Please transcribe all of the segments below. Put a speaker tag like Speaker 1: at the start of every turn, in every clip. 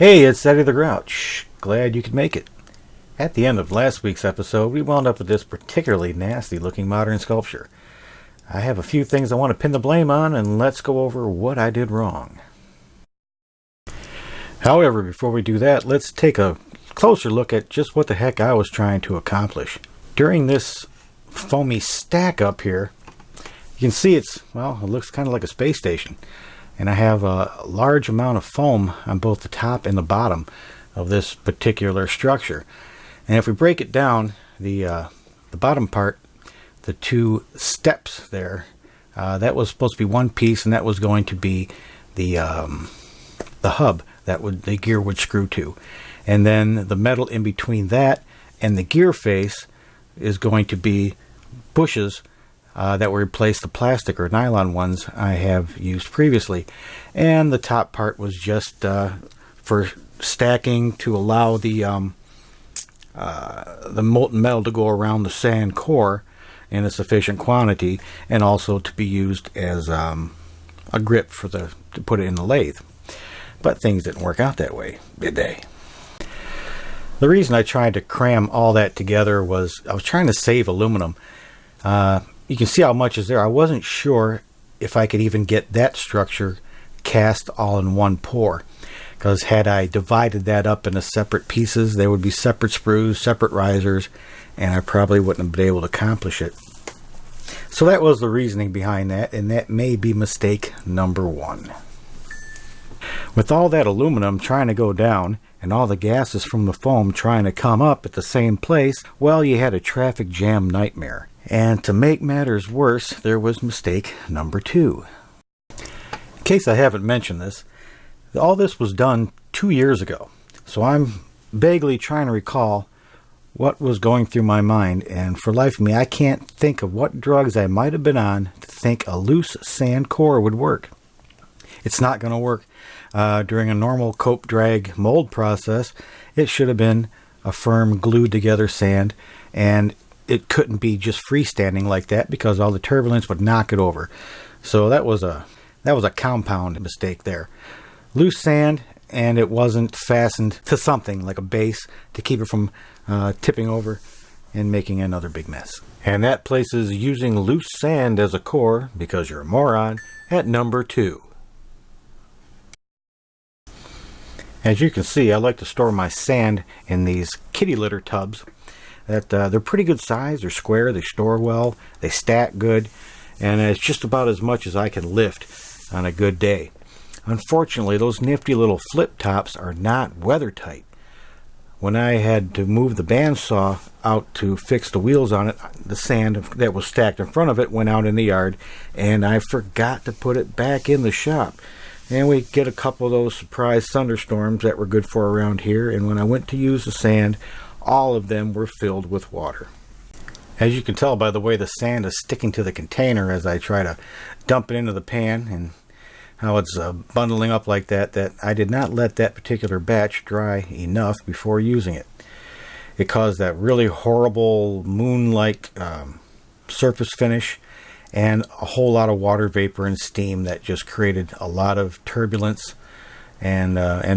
Speaker 1: Hey, it's Eddie the Grouch. Glad you could make it. At the end of last week's episode, we wound up with this particularly nasty looking modern sculpture. I have a few things I want to pin the blame on, and let's go over what I did wrong. However, before we do that, let's take a closer look at just what the heck I was trying to accomplish. During this foamy stack up here, you can see it looks kind of like a space station. And I have a large amount of foam on both the top and the bottom of this particular structure. And if we break it down, the bottom part, the two steps there, that was supposed to be one piece, and that was going to be the hub that the gear would screw to. And then the metal in between that and the gear face is going to be bushes that will replace the plastic or nylon ones I have used previously. And the top part was just for stacking to allow the molten metal to go around the sand core in a sufficient quantity, and also to be used as a grip to put it in the lathe. But things didn't work out that way, did they? The reason I tried to cram all that together was I was trying to save aluminum. You can see how much is there. I wasn't sure if I could even get that structure cast all in one pour, because had I divided that up into separate pieces, there would be separate sprues, separate risers, and I probably wouldn't have been able to accomplish it. So that was the reasoning behind that, and that may be mistake number one. With all that aluminum trying to go down and all the gases from the foam trying to come up at the same place, well, you had a traffic jam nightmare. And to make matters worse, there was mistake number two. In case I haven't mentioned this, all this was done 2 years ago. So I'm vaguely trying to recall what was going through my mind, and for life of me, I can't think of what drugs I might have been on to think a loose sand core would work. It's not going to work. During a normal cope drag mold process, it should have been a firm glued together sand, and it couldn't be just freestanding like that because all the turbulence would knock it over. So that was a compound mistake there. Loose sand, and it wasn't fastened to something like a base to keep it from tipping over and making another big mess. And that places using loose sand as a core, because you're a moron, at number 2. As you can see, I like to store my sand in these kitty litter tubs. They're pretty good size. They're square, they store well, they stack good, and it's just about as much as I can lift on a good day. Unfortunately, those nifty little flip tops are not weather tight. When I had to move the bandsaw out to fix the wheels on it, the sand that was stacked in front of it went out in the yard, and I forgot to put it back in the shop. And we get a couple of those surprise thunderstorms that were good for around here, and when I went to use the sand, all of them were filled with water. As you can tell by the way the sand is sticking to the container as I try to dump it into the pan, and how it's bundling up like that, that I did not let that particular batch dry enough before using it. It caused that really horrible moon-like surface finish, and a whole lot of water vapor and steam that just created a lot of turbulence and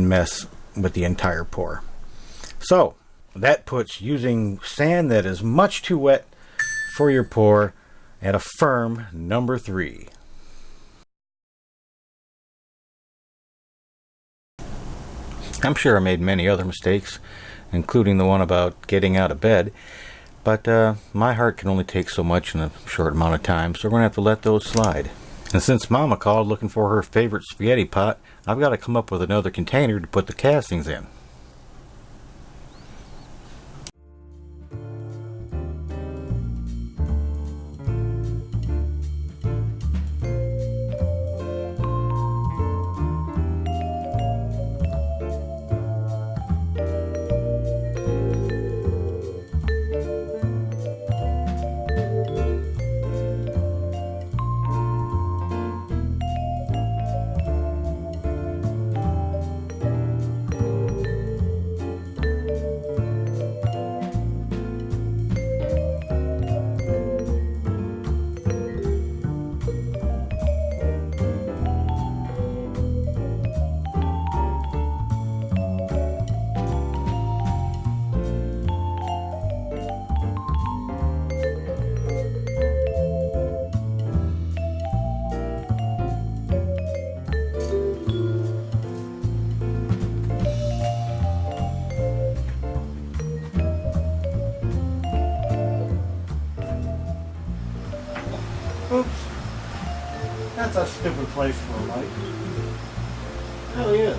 Speaker 1: mess with the entire pour. So that puts using sand that is much too wet for your pour at a firm number 3. I'm sure I made many other mistakes, including the one about getting out of bed, but my heart can only take so much in a short amount of time, so we're going to have to let those slide. And since Mama called looking for her favorite spaghetti pot, I've got to come up with another container to put the castings in. That's a stupid place for a light. Hell yeah.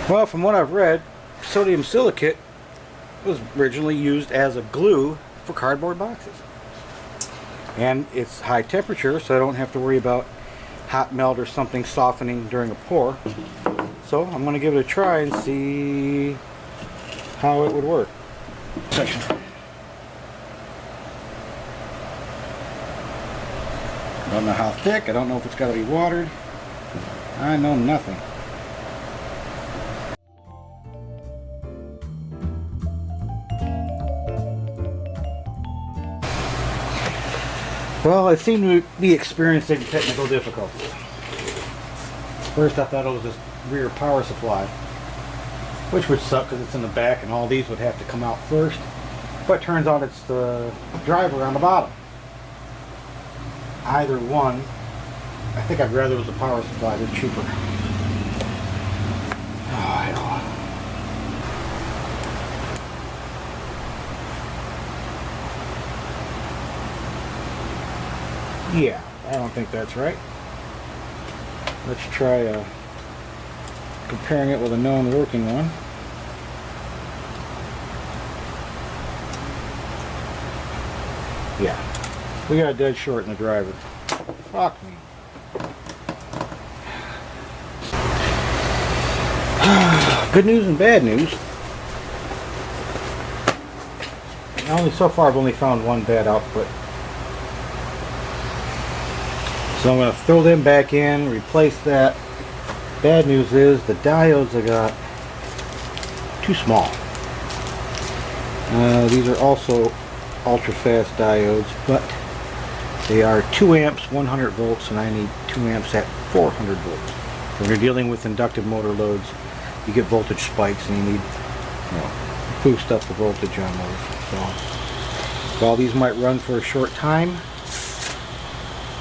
Speaker 1: Well, from what I've read, sodium silicate was originally used as a glue for cardboard boxes. And it's high temperature, so I don't have to worry about hot melt or something softening during a pour. So I'm going to give it a try and see how it would work. Section. I don't know how thick, I don't know if it's got to be watered. I know nothing. Well, I seem to be experiencing technical difficulties. First I thought it was this rear power supply, which would suck because it's in the back and all these would have to come out first. But it turns out it's the driver on the bottom. Either one, I think I'd rather it was the power supply, they're cheaper. Yeah, I don't think that's right. Let's try comparing it with a known working one. Yeah, we got a dead short in the driver. Fuck me. Good news and bad news. So far I've only found one bad output. So I'm going to throw them back in, replace that. Bad news is the diodes I got too small. These are also ultra fast diodes, but they are 2 amps 100 volts and I need 2 amps at 400 volts. So when you're dealing with inductive motor loads, you get voltage spikes and you need, boost up the voltage on those. So while these might run for a short time,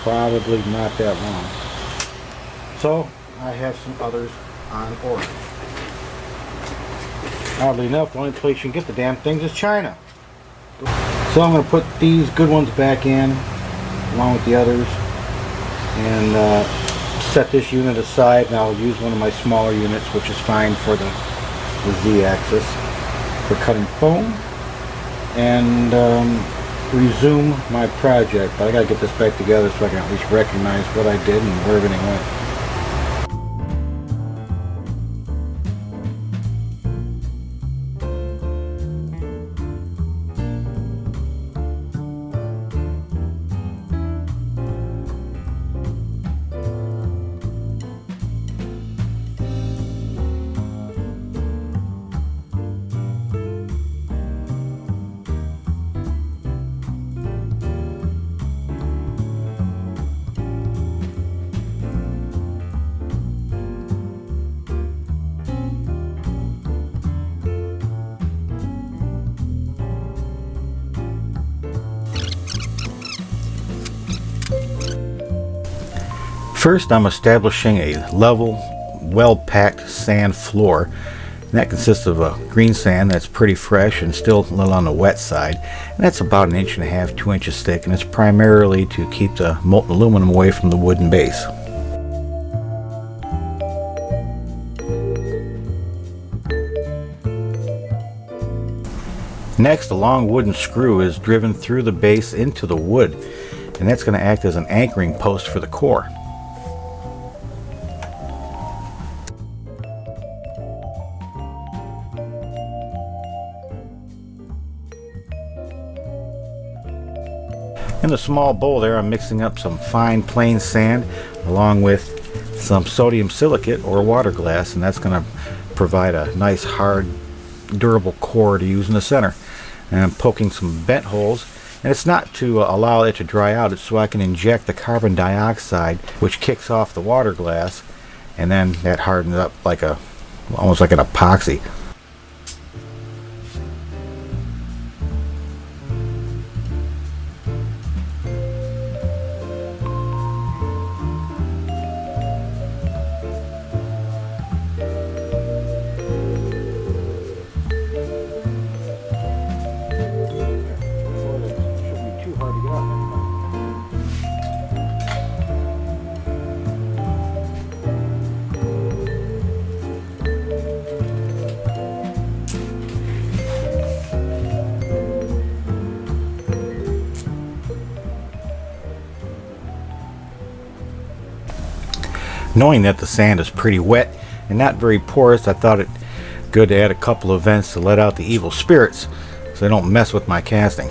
Speaker 1: probably not that long. So I have some others on order. Oddly enough, the only place you can get the damn things is China. So I'm going to put these good ones back in along with the others and set this unit aside, and I'll use one of my smaller units, which is fine for the Z-axis for cutting foam, and resume my project. But I gotta get this back together so I can at least recognize what I did and where everything went. First, I'm establishing a level Weld packed sand floor. And that consists of a green sand that's pretty fresh and still a little on the wet side. And that's about 1.5 inches, 2 inches thick, and it's primarily to keep the molten aluminum away from the wooden base. Next, a long wooden screw is driven through the base into the wood, and that's going to act as an anchoring post for the core. In the small bowl there, I'm mixing up some fine plain sand along with some sodium silicate or water glass, and that's going to provide a nice hard durable core to use in the center. And I'm poking some vent holes, and it's not to allow it to dry out, it's so I can inject the carbon dioxide, which kicks off the water glass, and then that hardens up like almost like an epoxy. Knowing that the sand is pretty wet and not very porous, I thought it good to add a couple of vents to let out the evil spirits so they don't mess with my casting.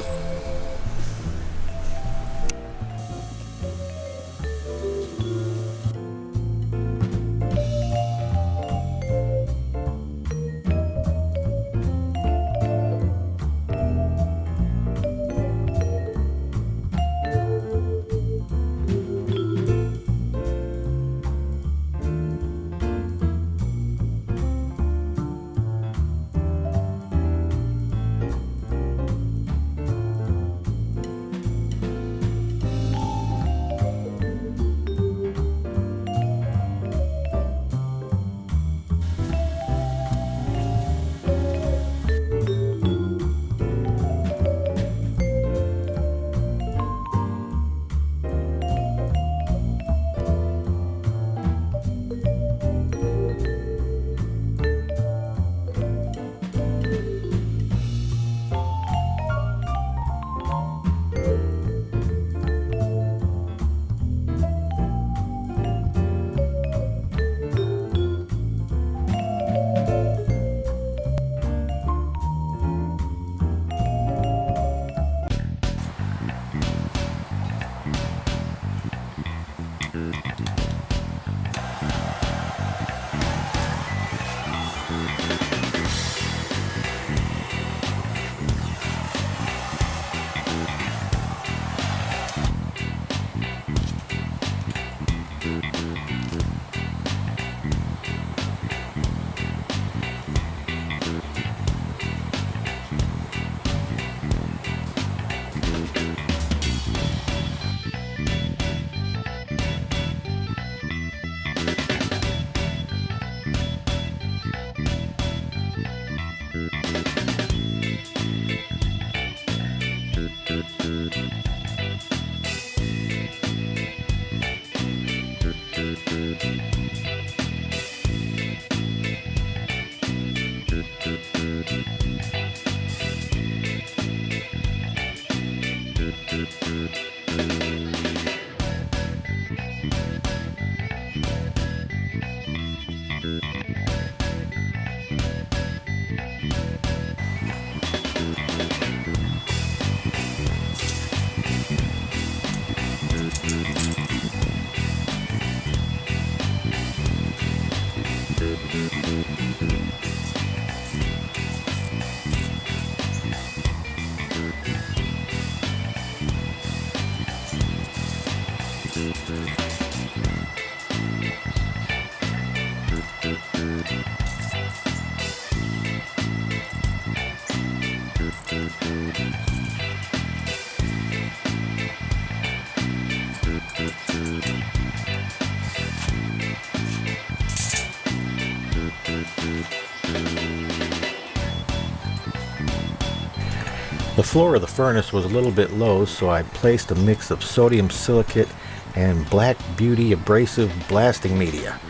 Speaker 1: The floor of the furnace was a little bit low, so I placed a mix of sodium silicate and Black Beauty abrasive blasting media,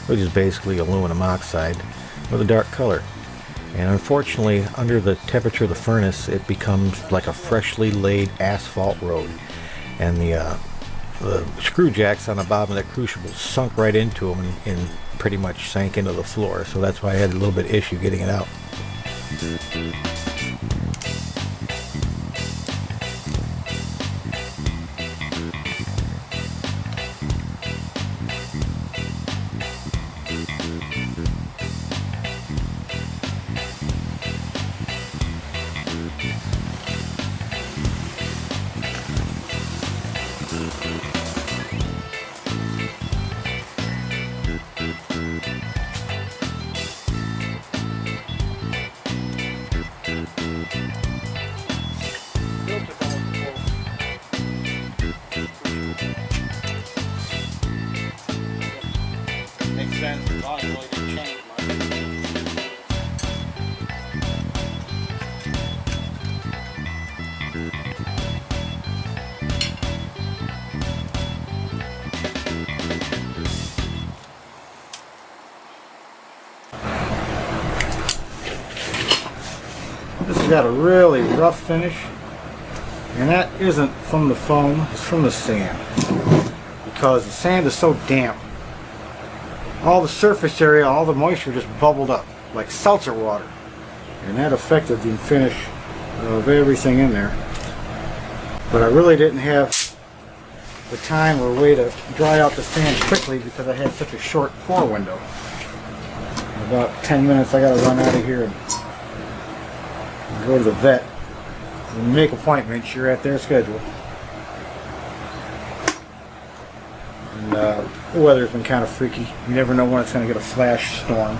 Speaker 1: which is basically aluminum oxide with a dark color. And unfortunately, under the temperature of the furnace, it becomes like a freshly laid asphalt road. And the screw jacks on the bottom of that crucible sunk right into them and pretty much sank into the floor. So that's why I had a little bit of issue getting it out.
Speaker 2: Makes sense, the volume really didn't change much.
Speaker 3: This has got a really rough finish, and that isn't from the foam, it's from the sand, because the sand is so damp. All the surface area, all the moisture just bubbled up like seltzer water, and that affected the finish of everything in there. But I really didn't have the time or way to dry out the sand quickly because I had such a short pour window. In about 10 minutes I got to run out of here and go to the vet. When you make appointments, you're at their schedule. And the weather's been kind of freaky. You never know when it's going to get a flash storm.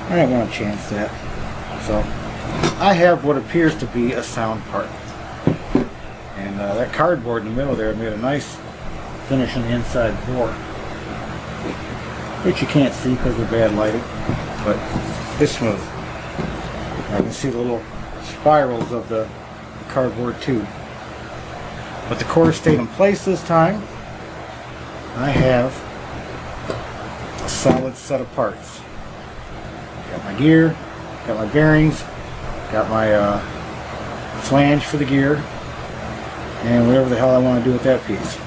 Speaker 3: I don't want to chance that. So I have what appears to be a sound part. And that cardboard in the middle there made a nice finish on the inside bore, which you can't see because of bad lighting, but it's smooth. I can see the little spirals of the cardboard tube. But the core stayed in place this time. I have a solid set of parts. Got my gear, got my bearings, got my flange for the gear, and whatever the hell I want to do with that piece.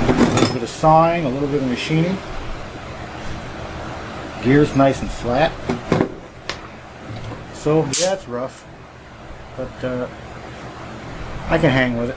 Speaker 3: A little bit of sawing, a little bit of machining. Gear's nice and flat. So yeah, it's rough, but I can hang with it.